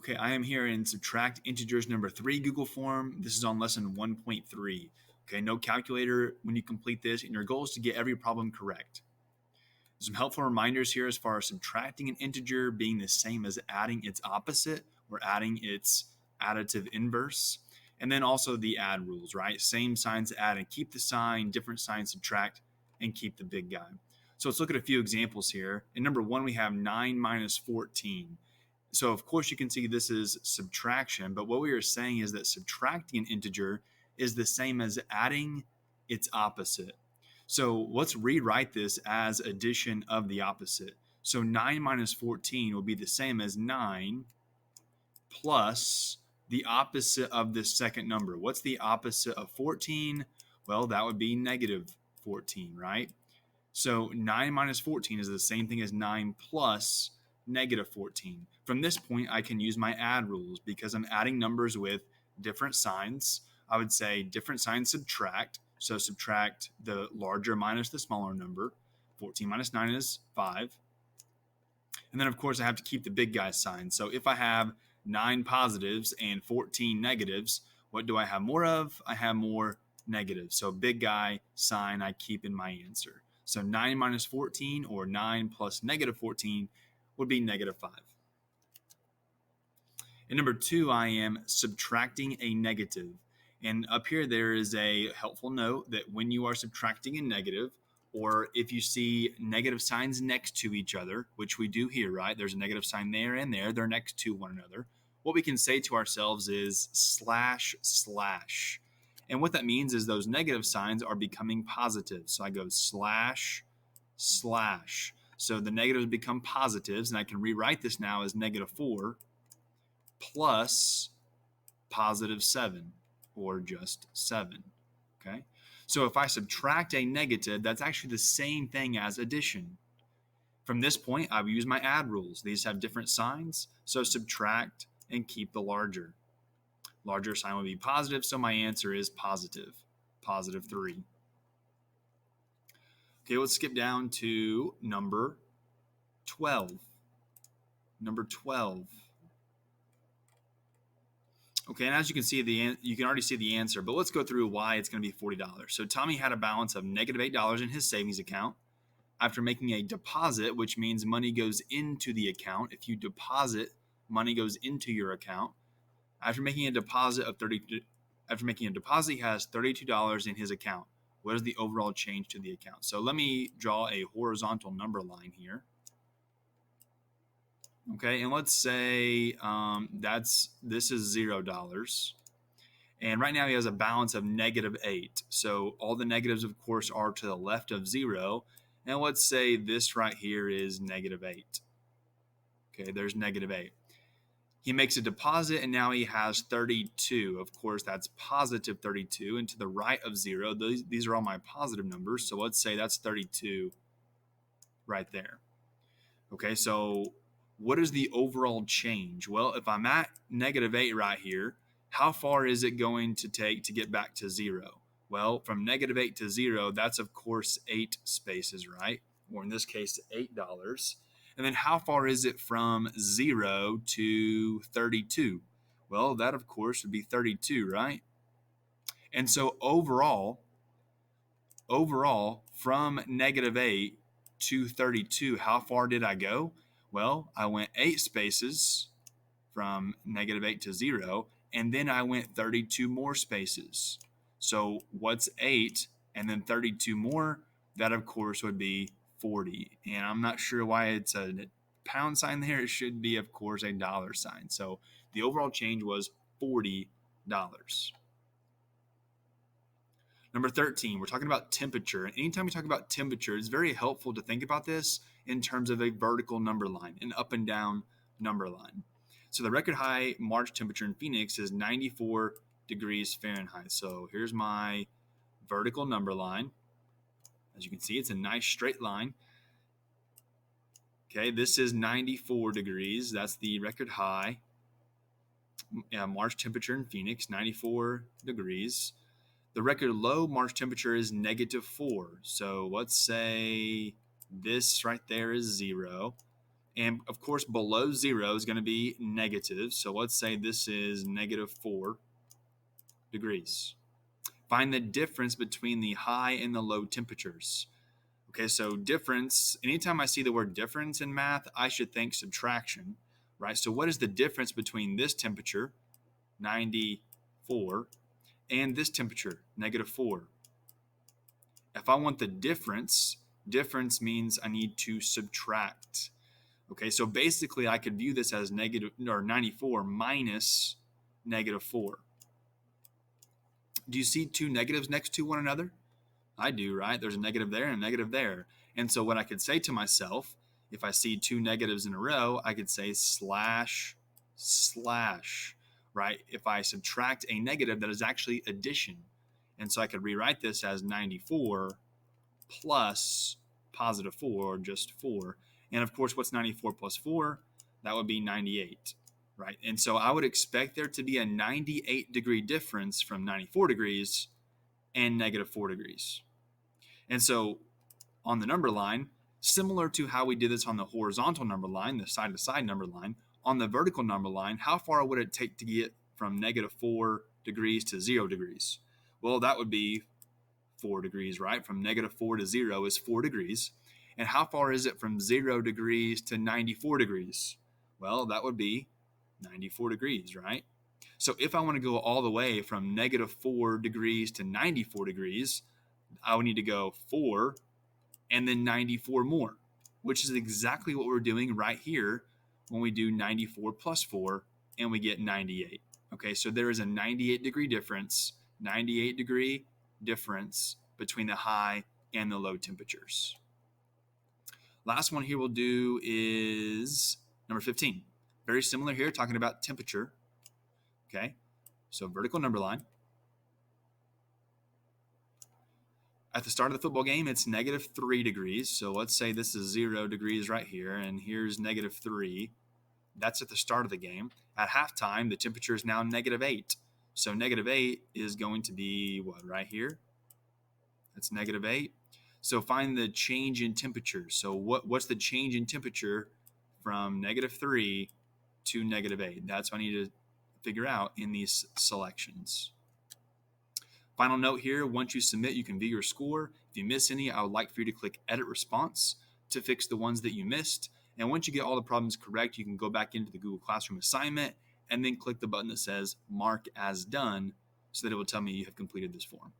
Okay, I am here in subtract integers number 3 Google form. This is on lesson 1.3. Okay, no calculator when you complete this, and your goal is to get every problem correct. Some helpful reminders here as far as subtracting an integer being the same as adding its opposite or adding its additive inverse. And then also the add rules, right? Same signs add and keep the sign, different signs subtract and keep the big guy. So let's look at a few examples here. In number 1, we have 9 minus 14. So of course you can see this is subtraction, but what we are saying is that subtracting an integer is the same as adding its opposite. So let's rewrite this as addition of the opposite. So 9 minus 14 will be the same as 9 plus the opposite of this second number. What's the opposite of 14? Well, that would be negative 14, right? So 9 minus 14 is the same thing as 9 plus negative 14. From this point, I can use my add rules because I'm adding numbers with different signs. I would say different signs subtract. So subtract the larger minus the smaller number. 14 minus 9 is 5. And then, of course, I have to keep the big guy sign. So if I have 9 positives and 14 negatives, what do I have more of? I have more negatives. So big guy sign I keep in my answer. So 9 minus 14 or 9 plus negative 14 would be negative 5. In number 2, I am subtracting a negative. And up here, there is a helpful note that when you are subtracting a negative, or if you see negative signs next to each other, which we do here, right? There's a negative sign there and there. They're next to one another. What we can say to ourselves is slash slash. And what that means is those negative signs are becoming positive. So I go slash slash. So the negatives become positives, and I can rewrite this now as negative 4 plus positive 7, or just 7, okay? So if I subtract a negative, that's actually the same thing as addition. From this point, I will use my add rules. These have different signs, so subtract and keep the larger. Larger sign would be positive, so my answer is positive 3. Okay, let's skip down to number 12. Number 12. Okay, and as you can see, you can already see the answer, but let's go through why it's going to be $40. So Tommy had a balance of negative $8 in his savings account. After making a deposit, which means money goes into the account. If you deposit, money goes into your account. After making a deposit, he has $32 in his account. What is the overall change to the account? So let me draw a horizontal number line here. Okay, and let's say this is $0. And right now he has a balance of negative 8. So all the negatives, of course, are to the left of 0. And let's say this right here is negative 8. Okay, there's negative 8. He makes a deposit, and now he has 32. Of course, that's positive 32. And to the right of 0, these are all my positive numbers. So let's say that's 32 right there. Okay, so what is the overall change? Well, if I'm at negative 8 right here, how far is it going to take to get back to 0? Well, from negative 8 to 0, that's of course 8 spaces, right? Or in this case, $8. And then how far is it from 0 to 32? Well, that of course would be 32, right? And so overall, from negative 8 to 32, how far did I go? Well, I went 8 spaces from negative 8 to 0, and then I went 32 more spaces. So what's 8 and then 32 more? That, of course, would be 40. And I'm not sure why it's a pound sign there. It should be, of course, a dollar sign. So the overall change was $40. Number 13, we're talking about temperature. And anytime we talk about temperature, it's very helpful to think about this in terms of a vertical number line, an up and down number line. So the record high March temperature in Phoenix is 94 degrees Fahrenheit. So here's my vertical number line. As you can see, it's a nice straight line. Okay, this is 94 degrees. That's the record high March temperature in Phoenix, 94 degrees. The record low March temperature is -4. So let's say this right there is 0. And of course, below 0 is going to be negative. So let's say this is negative 4 degrees. Find the difference between the high and the low temperatures. Okay, so difference, anytime I see the word difference in math, I should think subtraction, right? So what is the difference between this temperature, 94, and this temperature, negative 4? If I want the difference means I need to subtract. Okay, so basically I could view this as negative, or 94 minus negative 4. Do you see two negatives next to one another? I do, right? There's a negative there and a negative there. And so what I could say to myself, if I see two negatives in a row, I could say slash, slash, right? If I subtract a negative, that is actually addition. And so I could rewrite this as 94 plus positive 4, or just 4. And of course, what's 94 plus 4? That would be 98, right? And so I would expect there to be a 98 degree difference from 94 degrees and negative 4 degrees. And so on the number line, similar to how we did this on the horizontal number line, the side-to-side number line, on the vertical number line, how far would it take to get from negative 4 degrees to 0 degrees? Well, that would be 4 degrees, right? From negative 4 to 0 is 4 degrees. And how far is it from 0 degrees to 94 degrees? Well, that would be 94 degrees, right? So if I want to go all the way from negative 4 degrees to 94 degrees, I would need to go 4 and then 94 more, which is exactly what we're doing right here when we do 94 plus 4 and we get 98. Okay, so there is a 98 degree difference between the high and the low temperatures. Last one here we'll do is number 15. Very similar here, talking about temperature. Okay, so vertical number line. At the start of the football game, it's negative 3 degrees. So let's say this is 0 degrees right here, and here's negative 3. That's at the start of the game. At halftime, the temperature is now negative 8. So negative 8 is going to be what, right here? That's negative 8. So find the change in temperature. So what's the change in temperature from negative 3 to negative 8? That's what I need to figure out in these selections. Final note here, once you submit, you can view your score. If you miss any, I would like for you to click Edit Response to fix the ones that you missed. And once you get all the problems correct, you can go back into the Google Classroom assignment and then click the button that says Mark as Done so that it will tell me you have completed this form.